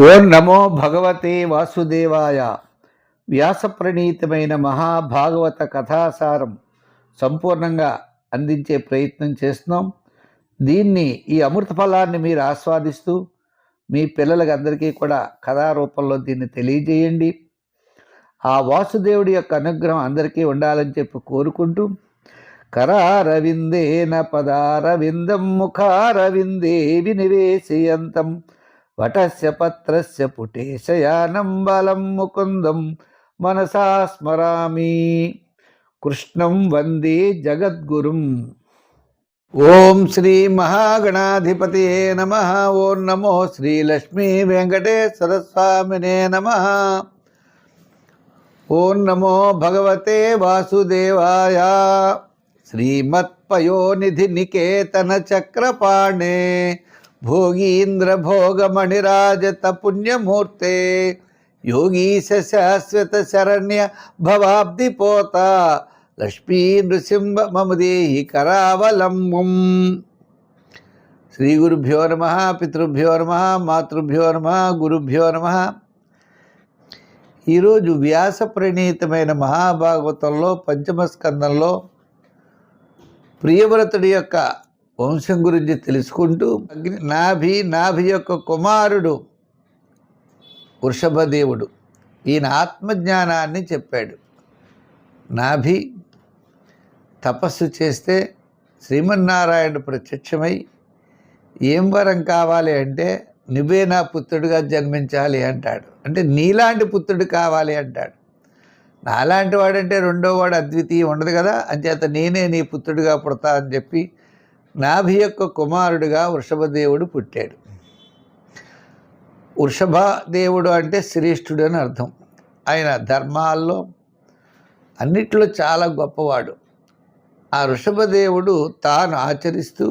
ఓం నమో భగవతే వాసుదేవాయ. వ్యాసప్రణీతమైన మహాభాగవత కథాసారం సంపూర్ణంగా అందించే ప్రయత్నం చేస్తున్నాం. ఈ అమృత ఫలాన్ని మీరు ఆస్వాదిస్తూ మీ పిల్లలకి అందరికీ కూడా కథారూపంలో దీన్ని తెలియజేయండి. ఆ వాసుదేవుడి యొక్క అనుగ్రహం అందరికీ ఉండాలని చెప్పి కోరుకుంటూ, కరారవిందేన పదారవిందం ముఖారవిందే వినివేశయంతం వటస్య పత్రస్య పుటేశయానం బలం ముకుందం మనసా స్మరామి. కృష్ణం వందే జగద్గురుం. ఓం శ్రీ మహాగణాధిపతయే నమః. ఓం నమో శ్రీ లక్ష్మీ వెంకటేశ్వర స్వామినే నమః. ఓం నమో భగవతే వాసుదేవాయ. శ్రీమత్పయోనిధి నికేతన చక్రపాణే భోగీంద్ర భోగమణిరాజత పుణ్యమూర్తే యోగీశ శాశ్వత శరణ్య భవాబ్దిపోత లక్ష్మీ నృసింహ మమదేహి కరావలంబం. శ్రీ గురుభ్యో నమ, పితృభ్యో నమ, మాతృభ్యో నమ, గురుభ్యో నమ. ఈరోజు వ్యాస ప్రణీతమైన మహాభాగవతంలో పంచమ స్కందంలో ప్రియవ్రతుడి యొక్క వంశం గురించి తెలుసుకుంటూ, నాభి యొక్క కుమారుడు వృషభదేవుడు, ఈయన ఆత్మజ్ఞానాన్ని చెప్పాడు. నాభి తపస్సు చేస్తే శ్రీమన్నారాయణుడు ప్రత్యక్షమై, ఏం వరం కావాలి అంటే, నువ్వే నా పుత్రుడిగా జన్మించాలి అంటాడు. అంటే నీలాంటి పుత్రుడు కావాలి అంటాడు. నాలాంటి వాడంటే రెండో వాడు అద్వితీయం ఉండదు కదా, అంచేత నేనే నీ పుత్రుడిగా పుడతా అని చెప్పి నాభి యొక్క కుమారుడిగా వృషభదేవుడు పుట్టాడు. వృషభదేవుడు అంటే శ్రేష్ఠుడు అని అర్థం. ఆయన ధర్మాల్లో అన్నిట్లో చాలా గొప్పవాడు. ఆ వృషభదేవుడు తాను ఆచరిస్తూ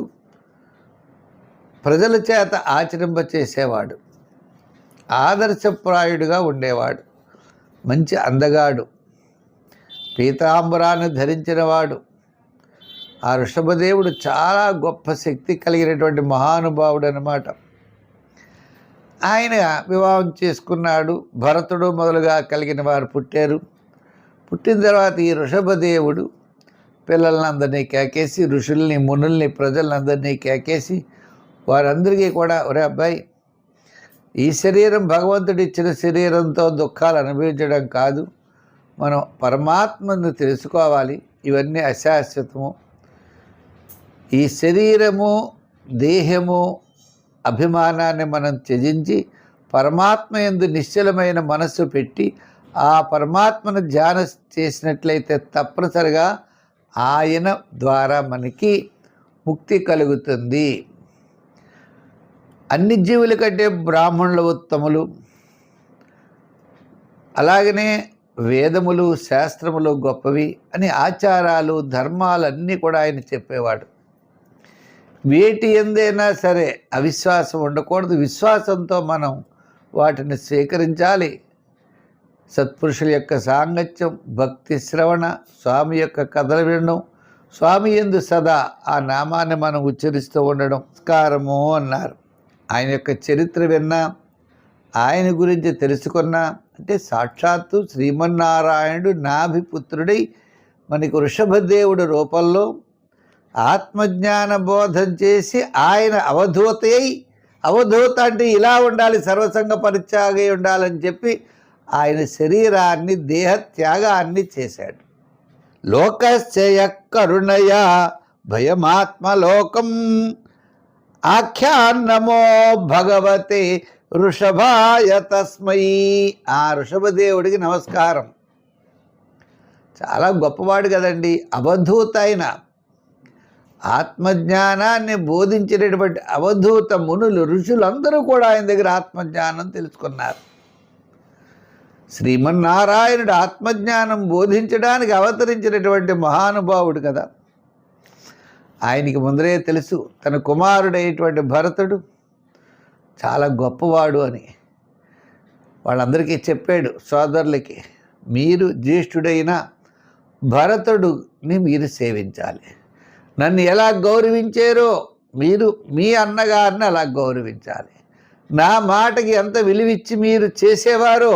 ప్రజల చేత ఆచరింపచేసేవాడు. ఆదర్శప్రాయుడుగా ఉండేవాడు. మంచి అందగాడు, పీతాంబరాన్ని ధరించినవాడు. ఆ వృషభదేవుడు చాలా గొప్ప శక్తి కలిగినటువంటి మహానుభావుడు అన్నమాట. ఆయన వివాహం చేసుకున్నాడు. భరతుడు మొదలుగా కలిగిన వారు పుట్టారు. పుట్టిన తర్వాత ఈ వృషభదేవుడు పిల్లలందరినీ కేకేసి, ఋషుల్ని, మునుల్ని, ప్రజలందరినీ కేకేసి, వారందరికీ కూడా, ఒరే అబ్బాయి, ఈ శరీరం భగవంతుడు ఇచ్చిన శరీరంతో దుఃఖాలు అనుభవించడం కాదు, మనం పరమాత్మను తెలుసుకోవాలి. ఇవన్నీ అశాశ్వతము. ఈ శరీరము, దేహము, అభిమానాన్ని మనం త్యజించి పరమాత్మ యందు నిశ్చలమైన మనస్సు పెట్టి ఆ పరమాత్మను ధ్యానం చేసినట్లయితే తప్పనిసరిగా ఆయన ద్వారా మనకి ముక్తి కలుగుతుంది. అన్ని జీవుల కంటే బ్రాహ్మణులు ఉత్తములు, అలాగనే వేదములు, శాస్త్రములు గొప్పవి అని ఆచారాలు, ధర్మాలన్నీ కూడా ఆయన చెప్పేవాడు. వేటి ఎందైనా సరే అవిశ్వాసం ఉండకూడదు. విశ్వాసంతో మనం వాటిని స్వీకరించాలి. సత్పురుషుల యొక్క సాంగత్యం, భక్తి శ్రవణ, స్వామి యొక్క కథలు వినడం, స్వామి యందు సదా ఆ నామాన్ని మనం ఉచ్చరిస్తూ ఉండడం నమస్కారము అన్నారు. ఆయన యొక్క చరిత్ర విన్నా, ఆయన గురించి తెలుసుకున్నా, అంటే సాక్షాత్తు శ్రీమన్నారాయణుడు నాభిపుత్రుడై మనకి వృషభదేవుడు రూపంలో ఆత్మజ్ఞాన బోధం చేసి ఆయన అవధూత అంటే ఇలా ఉండాలి, సర్వసంగ పరిత్యాగి ఉండాలని చెప్పి ఆయన శరీరాన్ని, దేహత్యాగాన్ని చేశాడు. లోకస్య కరుణయా భయమాత్మలోకం ఆఖ్యాన్నమో భగవతే వృషభాయ తస్మై. ఆ వృషభదేవుడికి నమస్కారం. చాలా గొప్పవాడు కదండి. అవధూత అయిన ఆత్మజ్ఞానాన్ని బోధించినటువంటి అవధూత మునులు, ఋషులందరూ కూడా ఆయన దగ్గర ఆత్మజ్ఞానం తెలుసుకున్నారు. శ్రీమన్నారాయణుడు ఆత్మజ్ఞానం బోధించడానికి అవతరించినటువంటి మహానుభావుడు కదా. ఆయనకి ముందరే తెలుసు తన కుమారుడైనటువంటి భరతుడు చాలా గొప్పవాడు అని. వాళ్ళందరికీ చెప్పాడు, సోదరులకి, మీరు జ్యేష్ఠుడైన భరతుడిని మీరు సేవించాలి. నన్ను ఎలా గౌరవించారో మీరు మీ అన్నగారిని అలా గౌరవించాలి. నా మాటకి ఎంత విలువిచ్చి మీరు చేసేవారో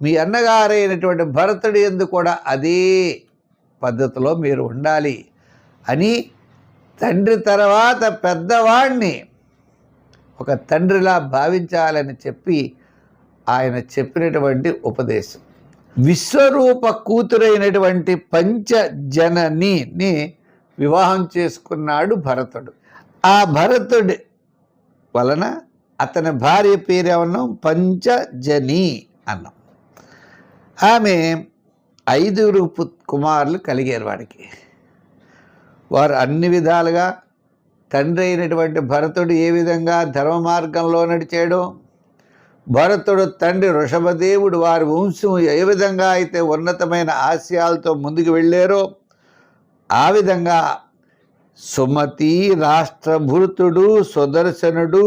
మీ అన్నగారైనటువంటి భరతుడి యందు కూడా అదే పద్ధతిలో మీరు ఉండాలి అని తండ్రి తర్వాత పెద్దవాడిని ఒక తండ్రిలా భావించాలని చెప్పి ఆయన చెప్పినటువంటి ఉపదేశం. విశ్వరూప కూతురైనటువంటి పంచజనని వివాహం చేసుకున్నాడు భరతుడు. ఆ భరతుడి వలన అతని భార్య పేరేమన్నాం, పంచజని అన్నాం. ఆమె 5 కుమారులు కలిగారు వాడికి. వారు అన్ని విధాలుగా తండ్రి అయినటువంటి భరతుడు ఏ విధంగా ధర్మ మార్గంలో నడిచాడో, భరతుడు తండ్రి వృషభదేవుడు వారి వంశం ఏ విధంగా అయితే ఉన్నతమైన ఆశయాలతో ముందుకు వెళ్ళారో ఆ విధంగా సుమతి, రాష్ట్రభృతుడు, సుదర్శనుడు,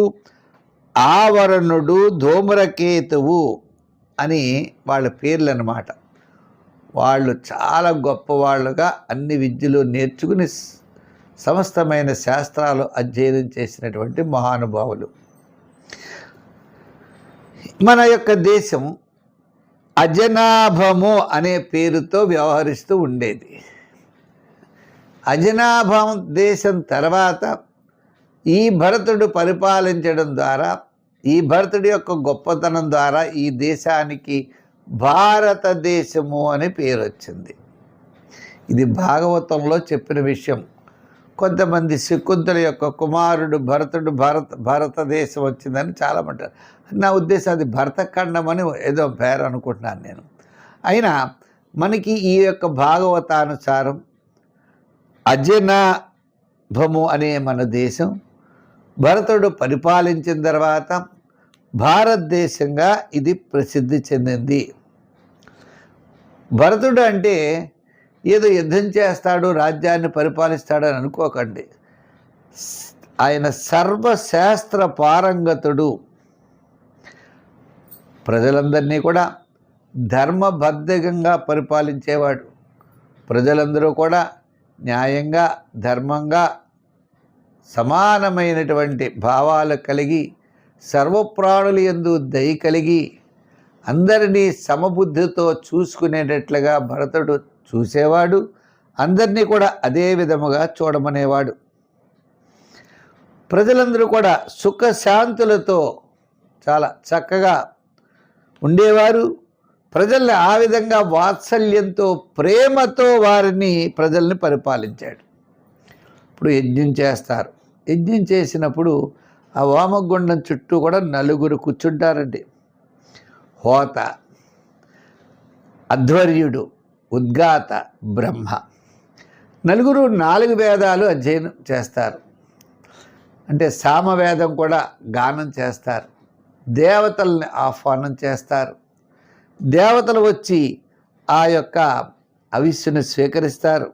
ఆవరణుడు, ధూమ్రకేతువు అని వాళ్ళ పేర్లు అన్నమాట. వాళ్ళు చాలా గొప్పవాళ్ళుగా అన్ని విద్యలు నేర్చుకుని సమస్తమైన శాస్త్రాలు అధ్యయనం చేసినటువంటి మహానుభావులు. మన యొక్క దేశం అజనాభము అనే పేరుతో వ్యవహరిస్తూ ఉండేది. అజనాభం దేశం తర్వాత ఈ భరతుడు పరిపాలించడం ద్వారా, ఈ భరతుడి యొక్క గొప్పతనం ద్వారా ఈ దేశానికి భారతదేశము అనే పేరు వచ్చింది. ఇది భాగవతంలో చెప్పిన విషయం. కొంతమంది శకుంతల యొక్క కుమారుడు భరతుడు భారతదేశం వచ్చిందని చాలామంటారు. నా ఉద్దేశం అది భరతఖండం అని ఏదో పేరు అనుకుంటున్నాను నేను. అయినా మనకి ఈ యొక్క భాగవతానుసారం అజనాభము అనే మన దేశం భరతుడు పరిపాలించిన తర్వాత భారతదేశంగా ఇది ప్రసిద్ధి చెందింది. భరతుడు అంటే ఏదో యుద్ధం చేస్తాడు, రాజ్యాన్ని పరిపాలిస్తాడు అని అనుకోకండి. ఆయన సర్వశాస్త్ర పారంగతుడు. ప్రజలందరినీ కూడా ధర్మబద్ధంగా పరిపాలించేవాడు. ప్రజలందరూ కూడా న్యాయంగా, ధర్మంగా, సమానమైనటువంటి భావాలు కలిగి, సర్వప్రాణుల యందు దయ కలిగి, అందరినీ సమబుద్ధితో చూసుకునేటట్లుగా భరతుడు చూసేవాడు. అందరినీ కూడా అదే విధముగా చూడమనేవాడు. ప్రజలందరూ కూడా సుఖశాంతులతో చాలా చక్కగా ఉండేవారు. ప్రజల్ని ఆ విధంగా వాత్సల్యంతో, ప్రేమతో ప్రజల్ని పరిపాలించాడు. ఇప్పుడు యజ్ఞం చేస్తారు. యజ్ఞం చేసినప్పుడు ఆ వామగుండం చుట్టూ కూడా 4 కూర్చుంటారండి. హోత, అధ్వర్యుడు, ఉద్గాత, బ్రహ్మ. 4 వేదాలు అధ్యయనం చేస్తారు. అంటే సామవేదం కూడా గానం చేస్తారు. దేవతల్ని ఆహ్వానం చేస్తారు. దేవతలు వచ్చి ఆ యొక్క అవిస్సును స్వీకరిస్తారు.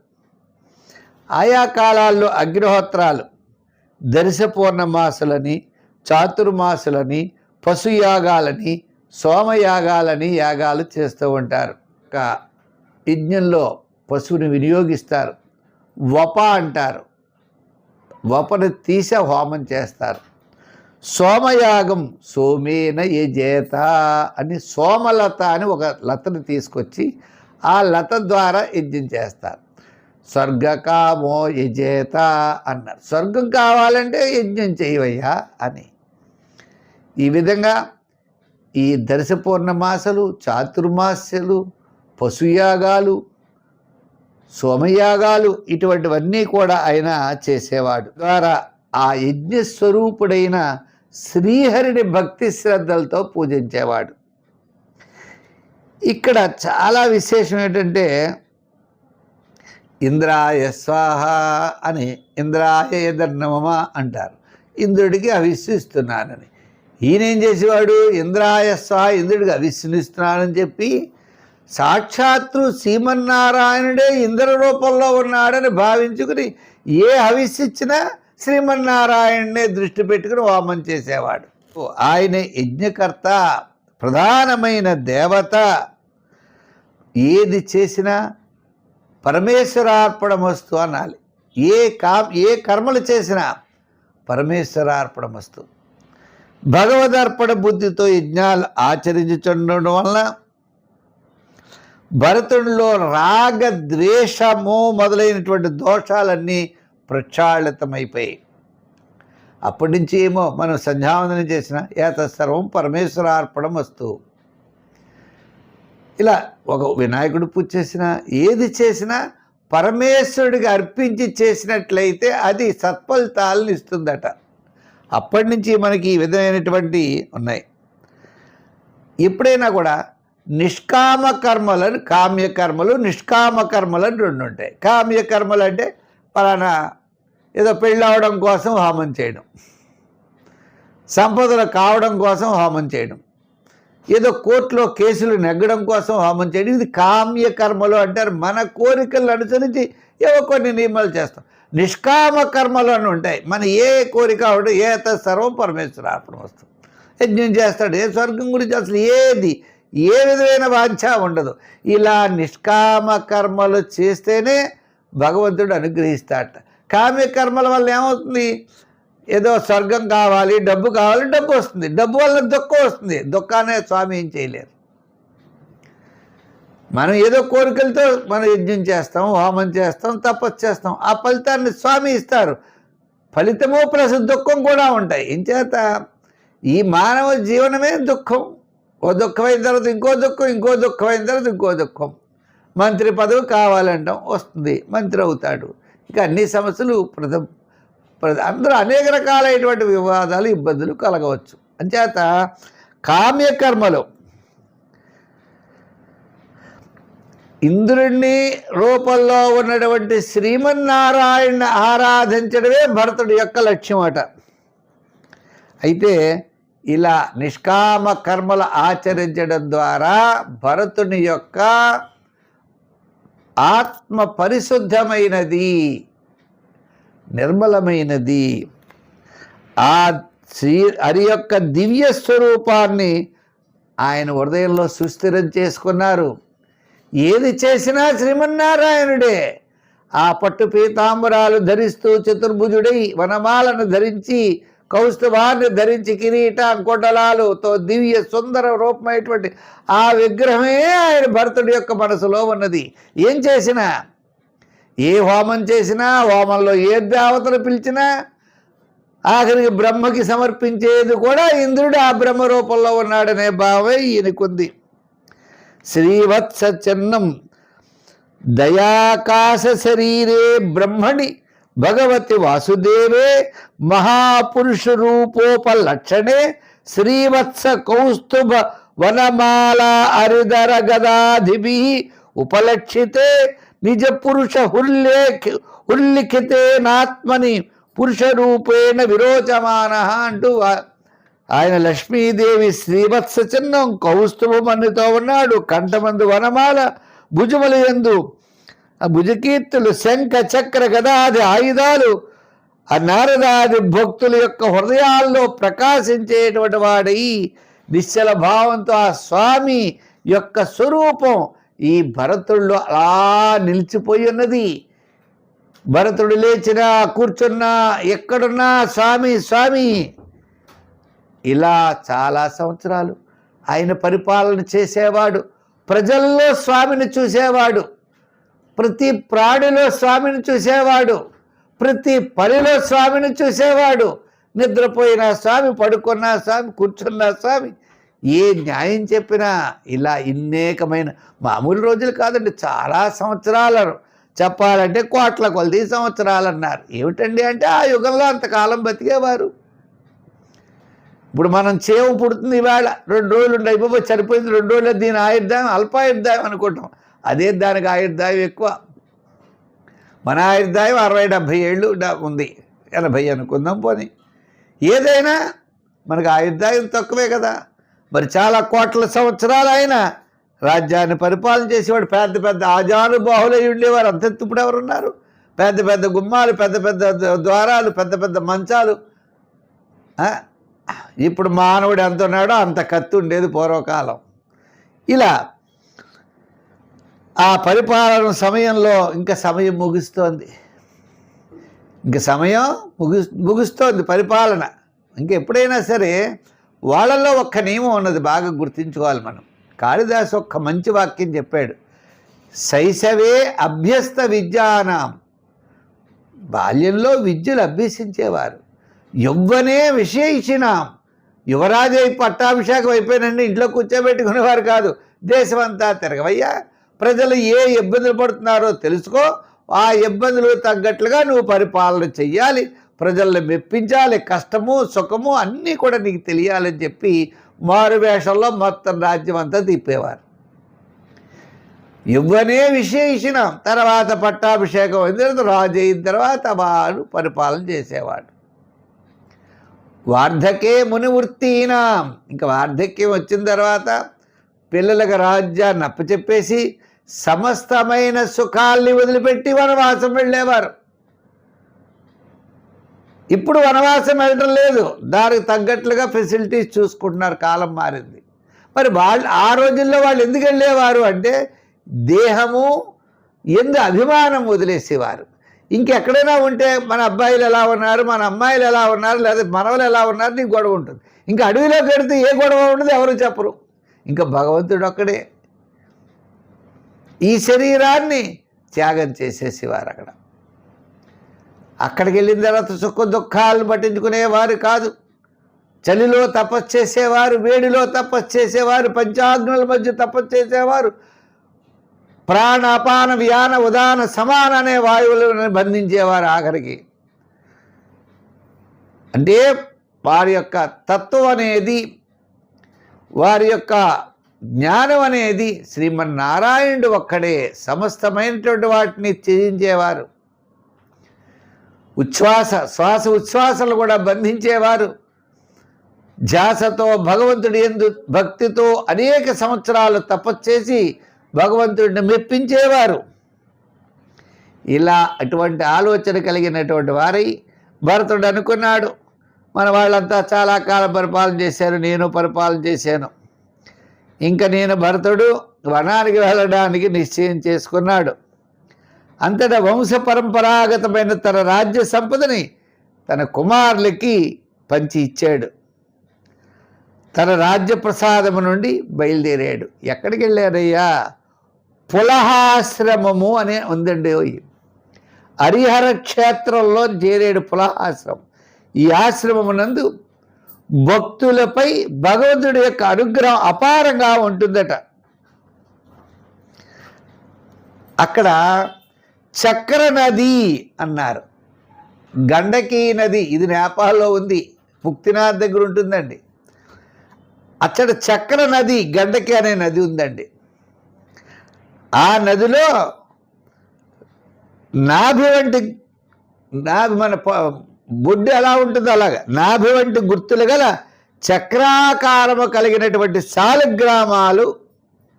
ఆయా కాలాల్లో అగ్నిహోత్రాలు, దర్శ పూర్ణమాసులని, చాతుర్మాసులని, పశుయాగాలని, సోమయాగాలని యాగాలు చేస్తూ ఉంటారు. ఒక యజ్ఞంలో పశువుని వినియోగిస్తారు. వప అంటారు. వపను తీసే హోమం చేస్తారు. సోమయాగం సోమేన యజేత అని, సోమలత అని ఒక లతను తీసుకొచ్చి ఆ లత ద్వారా యజ్ఞం చేస్తారు. స్వర్గకామో యజేత అన్నారు. స్వర్గం కావాలంటే యజ్ఞం చేయవయ్యా అని. ఈ విధంగా ఈ దర్శ పూర్ణమాసలు, చాతుర్మాస్యలు, పశుయాగాలు, సోమయాగాలు ఇటువంటివన్నీ కూడా ఆయన చేసేవాడు. ద్వారా ఆ యజ్ఞస్వరూపుడైన శ్రీహరిని భక్తి శ్రద్ధలతో పూజించేవాడు. ఇక్కడ చాలా విశేషం ఏంటంటే, ఇంద్రాయ స్వాహ అని, ఇంద్రాయ యదర్నమమ అంటారు. ఇంద్రుడికి అవిశ్విస్తున్నానని. ఈయనేం చేసేవాడు, ఇంద్రాయ స్వాహ, ఇంద్రుడికి అవిశ్వనిస్తున్నానని చెప్పి సాక్షాత్తు శ్రీమన్నారాయణుడే ఇంద్ర రూపంలో ఉన్నాడని భావించుకుని ఏ హవిస్సిచ్చినా శ్రీమన్నారాయణనే దృష్టి పెట్టుకుని హోమం చేసేవాడు. ఆయన యజ్ఞకర్త, ప్రధానమైన దేవత. ఏది చేసినా పరమేశ్వరార్పణమస్తు అనాలి. ఏ కర్మలు చేసినా పరమేశ్వరార్పణమస్తు. భగవదర్పణ బుద్ధితో యజ్ఞాలు ఆచరించుచుండడం వలన భరతుడిలో రాగ ద్వేషము మొదలైనటువంటి దోషాలన్నీ ప్రక్షాళితమైపోయాయి. అప్పటి నుంచి ఏమో మనం సంధ్యావందనం చేసిన ఏతత్సర్వం పరమేశ్వరార్పణం వస్తు, ఇలా ఒక వినాయకుడు పూజ చేసినా ఏది చేసినా పరమేశ్వరుడికి అర్పించి చేసినట్లయితే అది సత్ఫలితాలను ఇస్తుందట. అప్పటి నుంచి మనకి ఈ విధమైనటువంటి ఉన్నాయి. ఎప్పుడైనా కూడా నిష్కామ కర్మలను, కామ్యకర్మలు నిష్కామ కర్మలను రెండు ఉంటాయి. కామ్యకర్మలు అంటే పలానా ఏదో పెళ్ళి అవడం కోసం హోమం చేయడం, సంపదలు కావడం కోసం హోమం చేయడం, ఏదో కోర్టులో కేసులు నెగ్గడం కోసం హోమం చేయడం, ఇది కామ్యకర్మలు అంటారు. మన కోరికలను అనుసరించి ఏవో కొన్ని నియమాలు చేస్తాం. నిష్కామ కర్మలు అని ఉంటాయి. మన ఏ కోరిక అవడం ఏతత్సర్వం పరమేశ్వరార్పణం వస్తుంది. యజ్ఞం చేస్తాడు, ఏ స్వర్గం గురించి అసలు ఏది ఏ విధమైన వాంఛ ఉండదు. ఇలా నిష్కామ కర్మలు చేస్తేనే భగవంతుడు అనుగ్రహిస్తాడట. కామ్యకర్మల వల్ల ఏమవుతుంది? ఏదో స్వర్గం కావాలి, డబ్బు కావాలి, డబ్బు వస్తుంది. డబ్బు వల్ల దుఃఖం వస్తుంది. దుఃఖాన్ని స్వామి ఏం చేయలేరు. మనం ఏదో కోరికలతో మనం యజ్ఞం చేస్తాం, హోమం చేస్తాం, తపస్సు చేస్తాం. ఆ ఫలితాన్ని స్వామి ఇస్తారు. ఫలితము ప్లస్ దుఃఖం కూడా ఉంటాయి. ఇంచేత ఈ మానవ జీవనమే దుఃఖం. ఓ దుఃఖమైన తర్వాత ఇంకో దుఃఖం, ఇంకో దుఃఖమైన తర్వాత ఇంకో దుఃఖం. మంత్రి పదవి కావాలంటాం, వస్తుంది, మంత్రి అవుతాడు. ఇక అన్ని సమస్యలు అందరూ అనేక రకాలైనటువంటి వివాదాలు, ఇబ్బందులు కలగవచ్చు. అంచేత కామ్యకర్మలు ఇంద్రుడిని రూపంలో ఉన్నటువంటి శ్రీమన్నారాయణ ఆరాధించడమే భరతుడి యొక్క లక్ష్యం అట. అయితే ఇలా నిష్కామ కర్మలు ఆచరించడం ద్వారా భరతుని యొక్క ఆత్మ పరిశుద్ధమైనది, నిర్మలమైనది. ఆ శ్రీ హరి యొక్క దివ్య స్వరూపాన్ని ఆయన హృదయంలో సుస్థిరం చేసుకున్నారు. ఏది చేసినా శ్రీమన్నారాయణుడే. ఆ పట్టు పీతాంబరాలు ధరిస్తూ చతుర్భుజుడై వనమాలను ధరించి కౌస్తుభాన్ని ధరించి కిరీటం కొండలాలతో దివ్య సుందర రూపమైనటువంటి ఆ విగ్రహమే ఆయన భరతుడి యొక్క మనసులో ఉన్నది. ఏం చేసినా, ఏ హోమం చేసినా, హోమంలో ఏ దేవతను పిలిచినా, ఆఖరికి బ్రహ్మకి సమర్పించేది కూడా ఇంద్రుడు ఆ బ్రహ్మ రూపంలో ఉన్నాడనే భావమే ఈయనకుంది. శ్రీవత్స చిన్నం దయాకాశ శరీరే బ్రహ్మణి భగవతి వాసుదేవే మహాపురుష రూపోపలక్షణే శ్రీవత్స కౌస్తుభ వనమాల హరిధర గదాధిభి ఉపలక్షితే నిజ పురుష ఉల్లిఖితే నాత్మని పురుష రూపేణ విరోచమాన అంటూ ఆయన లక్ష్మీదేవి శ్రీవత్స చిహ్నం కౌస్తుభమన్నితో ఉన్నాడు. కంఠమందు వనమాల, భుజముల యందు భుజకీర్తులు, శంఖ చక్ర గదాది ఆయుధాలు ఆ నారదాది భక్తుల యొక్క హృదయాల్లో ప్రకాశించేటువంటి వాడి నిశ్చల భావంతో ఆ స్వామి యొక్క స్వరూపం ఈ భరతుడిలో అలా నిలిచిపోయి ఉన్నది. భరతుడు లేచినా కూర్చున్నా ఎక్కడున్నా స్వామి స్వామి. ఇలా చాలా సంవత్సరాలు ఆయన పరిపాలన చేసేవాడు. ప్రజల్లో స్వామిని చూసేవాడు, ప్రతి ప్రాణిలో స్వామిని చూసేవాడు, ప్రతి పనిలో స్వామిని చూసేవాడు. నిద్రపోయిన స్వామి, పడుకున్న స్వామి, కూర్చున్న స్వామి, ఏ న్యాయం చెప్పినా ఇలా ఇన్నేకమైన మామూలు రోజులు కాదండి, చాలా సంవత్సరాలు చెప్పాలంటే కోట్ల కొలది సంవత్సరాలు అన్నారు. ఏమిటండి అంటే ఆ యుగంలో అంతకాలం బతికేవారు. ఇప్పుడు మనం చేవు పుడుతుంది ఇవాళ, 2 రోజులు అయిపోయి చనిపోయింది, 2 రోజులు, దీని ఆయుర్దాయం అల్పాయుర్దాయం అనుకుంటాం. అదే దానికి ఆయుర్దాయం ఎక్కువ. మన ఆయుర్దాయం 60-70 ఏళ్ళు ఉంది, 80 అనుకుందాం పోనీ. ఏదైనా మనకు ఆయుర్దాయం తక్కువే కదా. మరి చాలా కోట్ల సంవత్సరాలు ఆయన రాజ్యాన్ని పరిపాలన చేసేవాడు. పెద్ద పెద్ద ఆజానుబాహులై ఉండేవారు. అంతెత్తు ఇప్పుడు ఎవరున్నారు? పెద్ద పెద్ద గుమ్మాలు, పెద్ద పెద్ద ద్వారాలు, పెద్ద పెద్ద మంచాలు. ఇప్పుడు మానవుడు ఎంత ఉన్నాడో అంత కత్తి ఉండేది పూర్వకాలం. ఇలా ఆ పరిపాలన సమయంలో ఇంకా సమయం ముగుస్తోంది, ఇంక సమయం ముగుస్తోంది పరిపాలన. ఇంకెప్పుడైనా సరే వాళ్ళల్లో ఒక్క నియమం ఉన్నది, బాగా గుర్తుంచుకోవాలి మనం. కాళిదాసు ఒక్క మంచి వాక్యం చెప్పాడు, శైశవే అభ్యస్త విద్యానాం. బాల్యంలో విద్యలు అభ్యసించేవారు. యవ్వనే విశేషినాం. యువరాజు పట్టాభిషేకం అయిపోయినండి ఇంట్లో కూర్చోబెట్టుకునేవారు కాదు. దేశమంతా తిరగవయ్యా, ప్రజలు ఏ ఇబ్బందులు పడుతున్నారో తెలుసుకో, ఆ ఇబ్బందులు తగ్గట్లుగా నువ్వు పరిపాలన చెయ్యాలి, ప్రజల్ని మెప్పించాలి, కష్టము సుఖము అన్నీ కూడా నీకు తెలియాలని చెప్పి మారు వేషంలో మొత్తం రాజ్యం అంతా తిప్పేవారు. యవ్వనే విశేషినాం. తర్వాత పట్టాభిషేకం అయిన తర్వాత రాజు అయిన తర్వాత వాడు పరిపాలన చేసేవాడు. వార్ధకే మునివృత్తీనాం. ఇంకా వార్ధక్యం వచ్చిన తర్వాత పిల్లలకు రాజ్యాన్ని అప్పచెప్పేసి సమస్తమైన సుఖాల్ని వదిలిపెట్టి వనవాసం వెళ్ళేవారు. ఇప్పుడు వనవాసం వెళ్ళడం లేదు, దానికి తగ్గట్లుగా ఫెసిలిటీస్ చూసుకుంటున్నారు, కాలం మారింది. మరి వాళ్ళు ఆ రోజుల్లో వాళ్ళు ఎందుకు వెళ్ళేవారు అంటే దేహము ఎందు అభిమానం వదిలేసేవారు. ఇంకెక్కడైనా ఉంటే మన అబ్బాయిలు ఎలా ఉన్నారు, మన అమ్మాయిలు ఎలా ఉన్నారు, లేదా మనవలు ఎలా ఉన్నారు, నీకు గొడవ ఉంటుంది. ఇంకా అడవిలోకి వెళితే ఏ గొడవ ఉండదు, ఎవరు చెప్పరు. ఇంకా భగవంతుడు ఒక్కడే. ఈ శరీరాన్ని త్యాగం చేసేసేవారు. అక్కడికి వెళ్ళిన తర్వాత సుఖ దుఃఖాలను పట్టించుకునేవారు కాదు. చలిలో తపస్సు చేసేవారు, వేడిలో తపస్సు చేసేవారు, పంచాగ్నుల మధ్య తపస్సు చేసేవారు, ప్రాణ అపాన వ్యాన ఉదాన సమాన అనే వాయువులను బంధించేవారు. ఆఖరికి అంటే వారి యొక్క తత్వం అనేది, వారి యొక్క జ్ఞానం అనేది శ్రీమన్నారాయణుడు ఒక్కడే. సమస్తమైనటువంటి వాటిని త్యజించేవారు. శ్వాస ఉచ్ఛ్వాసలు కూడా బంధించేవారు. ధ్యాసతో భగవంతుడి యందు భక్తితో అనేక సంవత్సరాలు తపస్సు చేసి భగవంతుడిని మెప్పించేవారు. ఇలా అటువంటి ఆలోచన కలిగినటువంటి వారై భరతుడు అనుకున్నాడు, మన వాళ్ళంతా చాలా కాలం పరిపాలన చేశారు, నేను పరిపాలన చేశాను, ఇంకా నేను భరతుడు వనానికి వెళ్ళడానికి నిశ్చయం చేసుకున్నాడు. అంతటా వంశపరంపరాగతమైన తన రాజ్య సంపదని తన కుమారులకి పంచి ఇచ్చాడు. తన రాజ్య ప్రసాదము నుండి బయలుదేరాడు. ఎక్కడికి వెళ్ళారయ్యా? పులహాశ్రమము అనే ఉందండి. హరిహర క్షేత్రంలో చేరాడు పులహాశ్రమం. ఈ ఆశ్రమమునందు భక్తులపై భగవంతుడి యొక్క అనుగ్రహం అపారంగా ఉంటుందట. అక్కడ చక్ర నది అన్నారు, గండకీ నది. ఇది నేపాల్లో ఉంది, ముక్తినాథ్ దగ్గర ఉంటుందండి. అక్కడ చక్ర నది, గండకి అనే నది ఉందండి. ఆ నదిలో నాభి వంటి మన బొడ్డు ఎలా ఉంటుందో అలాగా నాభి వంటి గుర్తులు గల చక్రాకారము కలిగినటువంటి శాలగ్రామాలు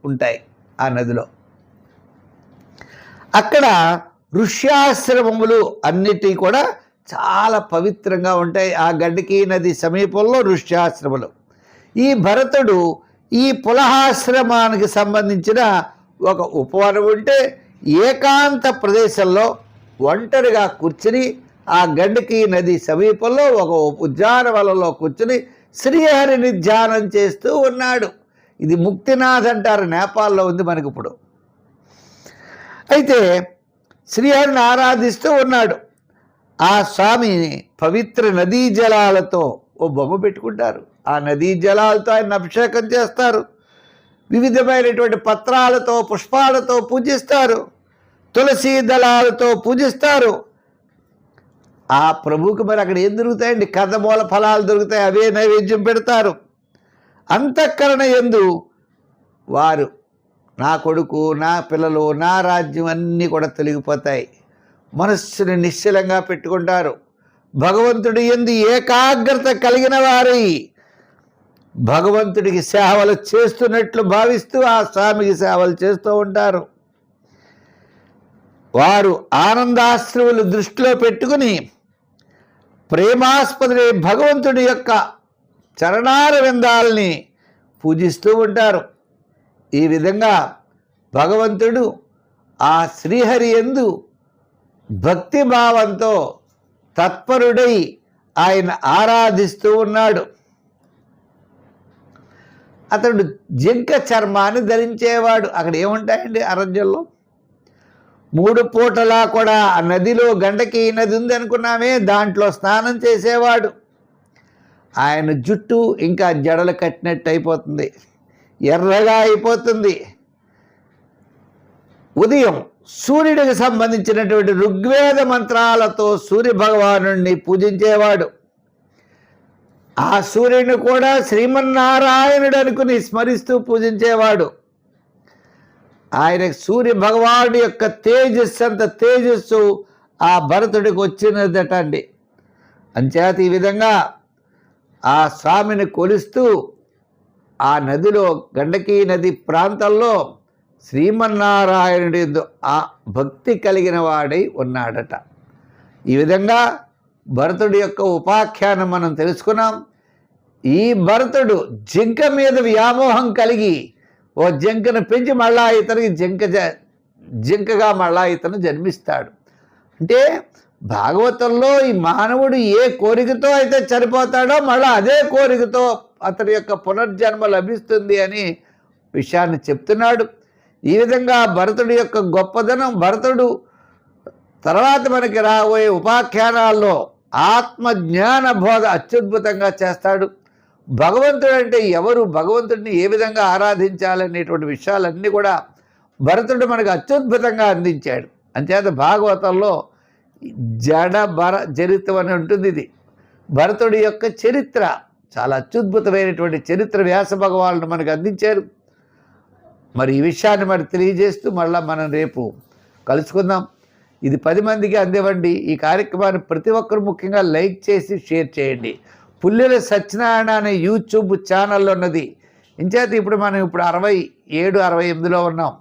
ఉంటాయి ఆ నదిలో. అక్కడ ఋష్యాశ్రమములు అన్నిటి కూడా చాలా పవిత్రంగా ఉంటాయి. ఆ గండకీ నది సమీపంలో ఋష్యాశ్రములు. ఈ భరతుడు ఈ పులహాశ్రమానికి సంబంధించిన ఒక ఉపవనం ఉంటే ఏకాంత ప్రదేశంలో ఒంటరిగా కూర్చుని ఆ గండకీ నది సమీపంలో ఒక ఉద్యానవనంలో కూర్చుని శ్రీహరిని ధ్యానం చేస్తూ ఉన్నాడు. ఇది ముక్తినాథ్ అంటారు, నేపాల్లో ఉంది మనకి ఇప్పుడు. అయితే శ్రీహరిని ఆరాధిస్తూ ఉన్నాడు. ఆ స్వామిని పవిత్ర నదీ జలాలతో ఓ బొమ్మ పెట్టుకుంటారు. ఆ నదీ జలాలతో ఆయన అభిషేకం చేస్తారు. వివిధమైనటువంటి పత్రాలతో పుష్పాలతో పూజిస్తారు, తులసి దళాలతో పూజిస్తారు. ఆ ప్రభువుకి మరి అక్కడ ఏం దొరుకుతాయండి? కందమూల ఫలాలు దొరుకుతాయి, అవే నైవేద్యం పెడతారు. అంతఃకరణ యందు వారు నా కొడుకు, నా పిల్లలు, నా రాజ్యం అన్నీ కూడా తొలగిపోతాయి. మనస్సుని నిశ్చలంగా పెట్టుకుంటారు. భగవంతుడి యందు ఏకాగ్రత కలిగిన వారై భగవంతుడికి సేవలు చేస్తున్నట్లు భావిస్తూ ఆ స్వామికి సేవలు చేస్తూ ఉంటారు. వారు ఆనందాశ్రువులు దృష్టిలో పెట్టుకుని ప్రేమాస్పదుడై భగవంతుడి యొక్క చరణార విందాలని పూజిస్తూ ఉంటారు. ఈ విధంగా భగవంతుడు ఆ శ్రీహరి యందు భక్తిభావంతో తత్పరుడై ఆయన ఆరాధిస్తూ ఉన్నాడు. అతడు జింక చర్మాన్ని ధరించేవాడు. అక్కడ ఏముంటాయండి అరణ్యంలో? 3 పూటలా కూడా ఆ నదిలో గండకి నది ఉంది అనుకున్నామే, దాంట్లో స్నానం చేసేవాడు. ఆయన జుట్టు ఇంకా జడలు కట్టినట్టు అయిపోతుంది, ఎర్రగా అయిపోతుంది. ఉదయం సూర్యుడికి సంబంధించినటువంటి ఋగ్వేద మంత్రాలతో సూర్య భగవానుడిని పూజించేవాడు. ఆ సూర్యుని కూడా శ్రీమన్నారాయణుడు అనుకుని స్మరిస్తూ పూజించేవాడు. ఆయన సూర్య భగవానుడి యొక్క తేజస్సు అంత తేజస్సు ఆ భరతుడికి వచ్చినదట అండి. అంచేత ఈ విధంగా ఆ స్వామిని కొలుస్తూ ఆ నదిలో గండకీ నది ప్రాంతంలో శ్రీమన్నారాయణుడి ఆ భక్తి కలిగిన వాడై ఉన్నాడట. ఈ విధంగా భరతుడి యొక్క ఉపాఖ్యానం మనం తెలుసుకున్నాం. ఈ భరతుడు జింక మీద వ్యామోహం కలిగి ఓ జింకను పెంచి మళ్ళా ఇతనికి జింకగా మళ్ళా ఇతను జన్మిస్తాడు. అంటే భాగవతంలో ఈ మానవుడు ఏ కోరికతో అయితే చనిపోతాడో మళ్ళీ అదే కోరికతో అతని యొక్క పునర్జన్మ లభిస్తుంది అని విషయాన్ని చెప్తున్నాడు. ఈ విధంగా భరతుడి యొక్క గొప్పదనం, భరతుడు తర్వాత మనకి రాబోయే ఉపాఖ్యానాల్లో ఆత్మజ్ఞాన బోధ అత్యద్భుతంగా చేస్తాడు. భగవంతుడు అంటే ఎవరు, భగవంతుడిని ఏ విధంగా ఆరాధించాలనేటువంటి విషయాలన్నీ కూడా భరతుడు మనకు అత్యద్భుతంగా అందించాడు. అంచేత భాగవతంలో జడ భర చరిత్రం అని ఉంటుంది. ఇది భరతుడి యొక్క చరిత్ర, చాలా అత్యద్భుతమైనటువంటి చరిత్ర వ్యాస భగవానుడు మనకు అందించారు. మరి ఈ విషయాన్ని మరి తెలియజేస్తూ మళ్ళీ మనం రేపు కలుసుకుందాం. ఇది 10 మందికి అందివ్వండి. ఈ కార్యక్రమాన్ని ప్రతి ఒక్కరు ముఖ్యంగా లైక్ చేసి షేర్ చేయండి. పుల్లెల సత్యనారాయణ అనే యూట్యూబ్ ఛానల్లో ఉన్నది. ఇంచేత ఇప్పుడు మనం 67, 68లో ఉన్నాం.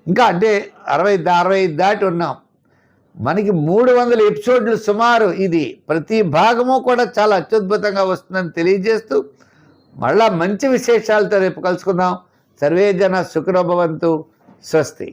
ఇంకా అంటే 65 దాటి ఉన్నాం. మనకి 300 ఎపిసోడ్లు సుమారు. ఇది ప్రతి భాగము కూడా చాలా అత్యద్భుతంగా వస్తుందని తెలియజేస్తూ మళ్ళా మంచి విశేషాలతో రేపు కలుసుకుందాం. సర్వే జన సుఖినో భవంతు. స్వస్తి.